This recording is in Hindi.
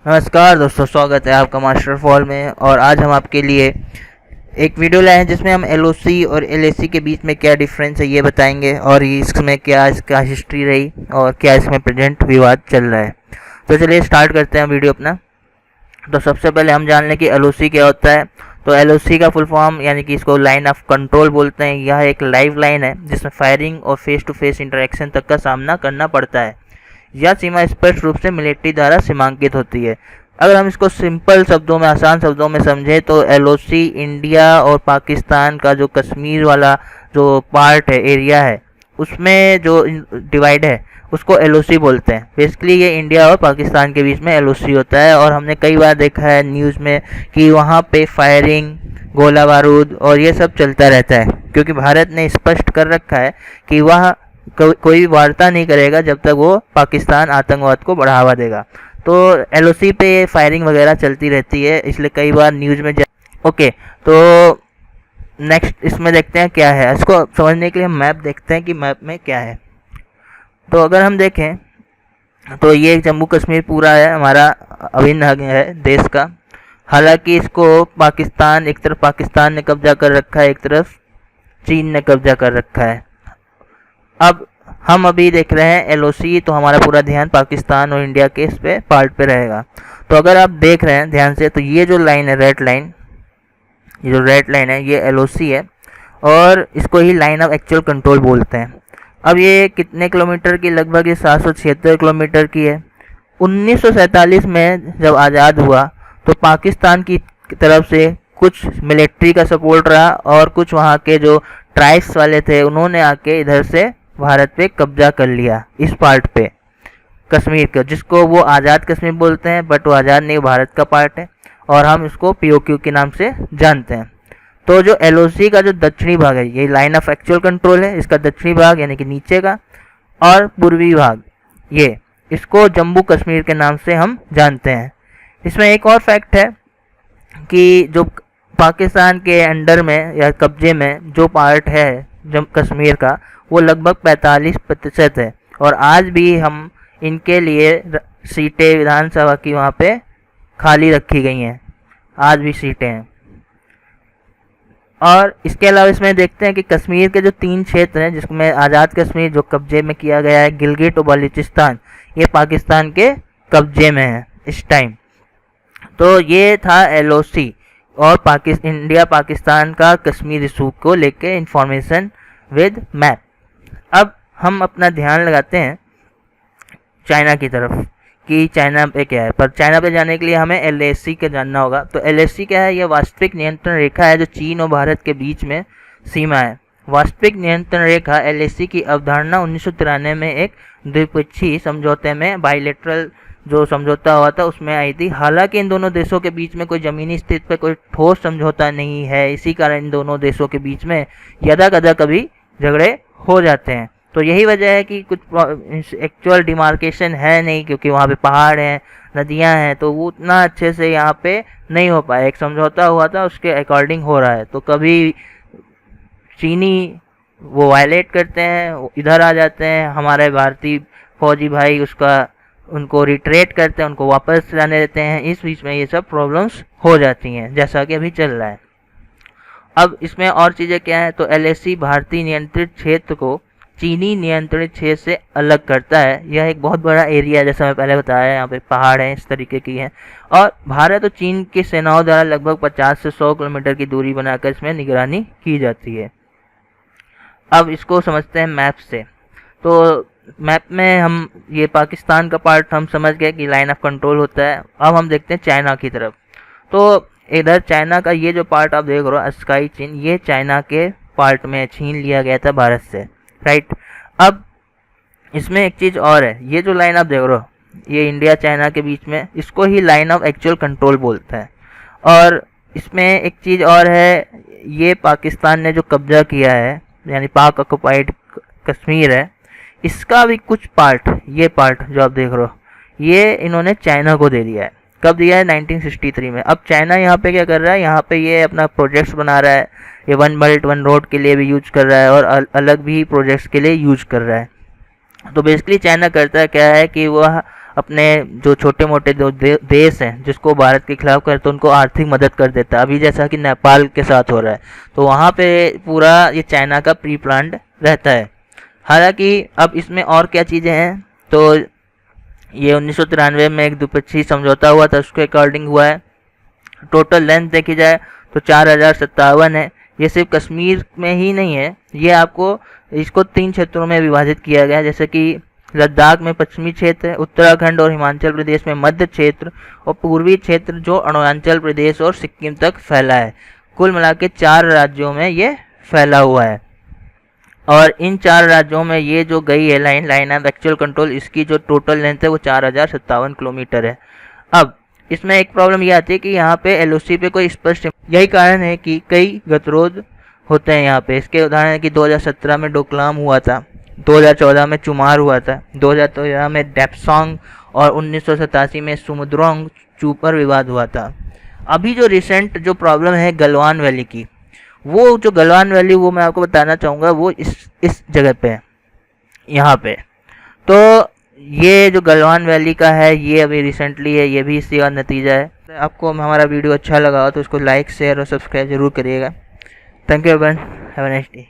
नमस्कार दोस्तों, स्वागत है आपका मास्टर फॉल में। और आज हम आपके लिए एक वीडियो लाए हैं जिसमें हम एलओसी और एलएसी के बीच में क्या डिफरेंस है ये बताएंगे, और इसमें क्या इसका हिस्ट्री रही और क्या इसमें प्रेजेंट विवाद चल रहा है। तो चलिए स्टार्ट करते हैं वीडियो अपना। तो सबसे पहले हम जान लें कि एलओसी क्या होता है। तो एलओसी का फुल फॉर्म यानी कि इसको लाइन ऑफ कंट्रोल बोलते हैं। यह एक लाइव लाइन है जिसमें फायरिंग और फेस टू फेस इंटरेक्शन तक का सामना करना पड़ता है। यह सीमा स्पष्ट रूप से मिलिट्री द्वारा सीमांकित होती है। अगर हम इसको सिंपल शब्दों में, आसान शब्दों में समझें तो एलओसी इंडिया और पाकिस्तान का जो कश्मीर वाला जो पार्ट है, एरिया है, उसमें जो डिवाइड है उसको एलओसी बोलते हैं। बेसिकली ये इंडिया और पाकिस्तान के बीच में एलओसी होता है। और हमने कई बार देखा है न्यूज़ में कि वहाँ पे फायरिंग, गोला बारूद और ये सब चलता रहता है, क्योंकि भारत ने स्पष्ट कर रखा है कि वह कोई वार्ता नहीं करेगा जब तक वो पाकिस्तान आतंकवाद को बढ़ावा देगा। तो एलओसी पे फायरिंग वगैरह चलती रहती है, इसलिए कई बार न्यूज़ में ओके। तो नेक्स्ट इसमें देखते हैं क्या है। इसको समझने के लिए हम मैप देखते हैं कि मैप में क्या है। तो अगर हम देखें तो ये जम्मू कश्मीर पूरा है, हमारा अभिन्न अंग है देश का। हालांकि इसको पाकिस्तान, एक तरफ पाकिस्तान ने कब्जा कर रखा है, एक तरफ चीन ने कब्जा कर रखा है। अब हम अभी देख रहे हैं एलओसी, तो हमारा पूरा ध्यान पाकिस्तान और इंडिया के इस पे पार्ट पे रहेगा। तो अगर आप देख रहे हैं ध्यान से तो ये जो लाइन है, रेड लाइन, ये जो रेड लाइन है ये एलओसी है और इसको ही लाइन ऑफ एक्चुअल कंट्रोल बोलते हैं। अब ये कितने किलोमीटर की, लगभग ये 776 किलोमीटर की है। 1947 में जब आज़ाद हुआ तो पाकिस्तान की तरफ से कुछ मिलिट्री का सपोर्ट रहा और कुछ वहाँ के जो ट्राइब्स वाले थे उन्होंने आके इधर से भारत पे कब्जा कर लिया, इस पार्ट पे कश्मीर का, जिसको वो आज़ाद कश्मीर बोलते हैं, बट वो आज़ाद नहीं, भारत का पार्ट है और हम इसको पीओक्यू के नाम से जानते हैं। तो जो एलओसी का जो दक्षिणी भाग है, ये लाइन ऑफ एक्चुअल कंट्रोल है, इसका दक्षिणी भाग यानी कि नीचे का, और पूर्वी भाग ये, इसको जम्मू कश्मीर के नाम से हम जानते हैं। इसमें एक और फैक्ट है कि जो पाकिस्तान के अंडर में या कब्जे में जो पार्ट है जम्मू कश्मीर का, वो लगभग 45% है। और आज भी हम इनके लिए सीटें विधानसभा की वहाँ पे खाली रखी गई हैं, आज भी सीटें हैं। और इसके अलावा इसमें देखते हैं कि कश्मीर के जो 3 क्षेत्र हैं जिसमें आज़ाद कश्मीर जो कब्जे में किया गया है, गिलगिट और बलूचिस्तान, ये पाकिस्तान के कब्जे में है इस टाइम। तो ये था एलओसी और इंडिया पाकिस्तान का कश्मीर इशू को लेके इंफॉर्मेशन विद मैप। अब हम अपना ध्यान लगाते हैं चाइना की तरफ कि चाइना पे क्या है। पर चाइना पे जाने के लिए हमें एलएसी का जानना होगा। तो एलएसी क्या है? यह वास्तविक नियंत्रण रेखा है जो चीन और भारत के बीच में सीमा है। वास्तविक नियंत्रण रेखा एलएसी की अवधारणा 1993 में एक द्विपक्षीय समझौते में, बाइलेटरल जो समझौता हुआ था उसमें आई थी। हालांकि इन दोनों देशों के बीच में कोई ज़मीनी स्थिति पर कोई ठोस समझौता नहीं है, इसी कारण इन दोनों देशों के बीच में यदा कदा कभी झगड़े हो जाते हैं। तो यही वजह है कि कुछ एक्चुअल डिमार्केशन है नहीं, क्योंकि वहाँ पे पहाड़ हैं, नदियाँ हैं, तो वो उतना अच्छे से यहाँ पे नहीं हो पाया। एक समझौता हुआ था उसके अकॉर्डिंग हो रहा है। तो कभी चीनी वो वायलेट करते हैं, इधर आ जाते हैं, हमारे भारतीय फौजी भाई उनको रिट्रेट करते हैं, उनको वापस जाने देते हैं। इस बीच में ये सब प्रॉब्लम्स हो जाती हैं, जैसा कि अभी चल रहा है। अब इसमें और चीज़ें क्या है? तो एलएसी भारतीय नियंत्रित क्षेत्र को चीनी नियंत्रित क्षेत्र से अलग करता है। यह एक बहुत बड़ा एरिया है, जैसा मैं पहले बताया, यहाँ पे पहाड़ हैं, इस तरीके की हैं। और भारत और चीन की सेनाओं द्वारा लगभग 50 से 100 किलोमीटर की दूरी बनाकर इसमें निगरानी की जाती है। अब इसको समझते हैं मैप से। तो मैप में हम ये पाकिस्तान का पार्ट हम समझ गए कि लाइन ऑफ कंट्रोल होता है। अब हम देखते हैं चाइना की तरफ। तो इधर चाइना का ये जो पार्ट आप देख रहे हो, स्काई चीन, ये चाइना के पार्ट में छीन लिया गया था भारत से, राइट। अब इसमें एक चीज़ और है, ये जो लाइन आप देख रहे हो, ये इंडिया चाइना के बीच में, इसको ही लाइन ऑफ एक्चुअल कंट्रोल बोलते हैं। और इसमें एक चीज़ और है, ये पाकिस्तान ने जो कब्जा किया है, यानी पाक ऑक्युपाइड कश्मीर है, इसका भी कुछ पार्ट, ये पार्ट जो आप देख रहे हो, ये इन्होंने चाइना को दे दिया है। कब दिया है? 1963 में। अब चाइना यहाँ पे क्या कर रहा है? यहाँ पे ये अपना प्रोजेक्ट्स बना रहा है, ये वन बेल्ट वन रोड के लिए भी यूज कर रहा है और अलग भी प्रोजेक्ट्स के लिए यूज कर रहा है। तो बेसिकली चाइना करता क्या है कि वह अपने जो छोटे मोटे जो देश हैं जिसको भारत के खिलाफ करे तो उनको आर्थिक मदद कर देता है, अभी जैसा कि नेपाल के साथ हो रहा है। तो वहाँ पे पूरा ये चाइना का प्री प्लान्ड रहता है। हालांकि अब इसमें और क्या चीज़ें हैं, तो ये 1993 में एक द्विपक्षीय समझौता हुआ था, उसके अकॉर्डिंग हुआ है। टोटल लेंथ देखी जाए तो 4057 है। ये सिर्फ कश्मीर में ही नहीं है, ये आपको इसको 3 क्षेत्रों में विभाजित किया गया है, जैसे कि लद्दाख में पश्चिमी क्षेत्र, उत्तराखंड और हिमाचल प्रदेश में मध्य क्षेत्र और पूर्वी क्षेत्र जो अरुणाचल प्रदेश और सिक्किम तक फैला है। कुल मिला के 4 राज्यों में ये फैला हुआ है। और इन 4 राज्यों में ये जो गई है लाइन ऑफ एक्चुअल कंट्रोल, इसकी जो टोटल लेंथ है वो 4057 किलोमीटर है। अब इसमें एक प्रॉब्लम ये आती है कि यहाँ पे एलओसी पे कोई स्पष्ट, यही कारण है कि कई गतिरोध होते हैं यहाँ पे। इसके उदाहरण है कि 2017 में डोकलाम हुआ था, 2014 में चुमार हुआ था, 2013 में डेप्सोंग और 1987 में सुमुद्रोंग चूपर विवाद हुआ था। अभी जो रिसेंट जो प्रॉब्लम है गलवान वैली की, वो जो गलवान वैली वो मैं आपको बताना चाहूँगा, वो इस जगह पे है, यहाँ पे। तो ये जो गलवान वैली का है ये अभी रिसेंटली है, ये भी इसी का नतीजा है। आपको हमारा वीडियो अच्छा लगा हो तो उसको लाइक शेयर और सब्सक्राइब जरूर करिएगा। Thank you everyone, have a nice day.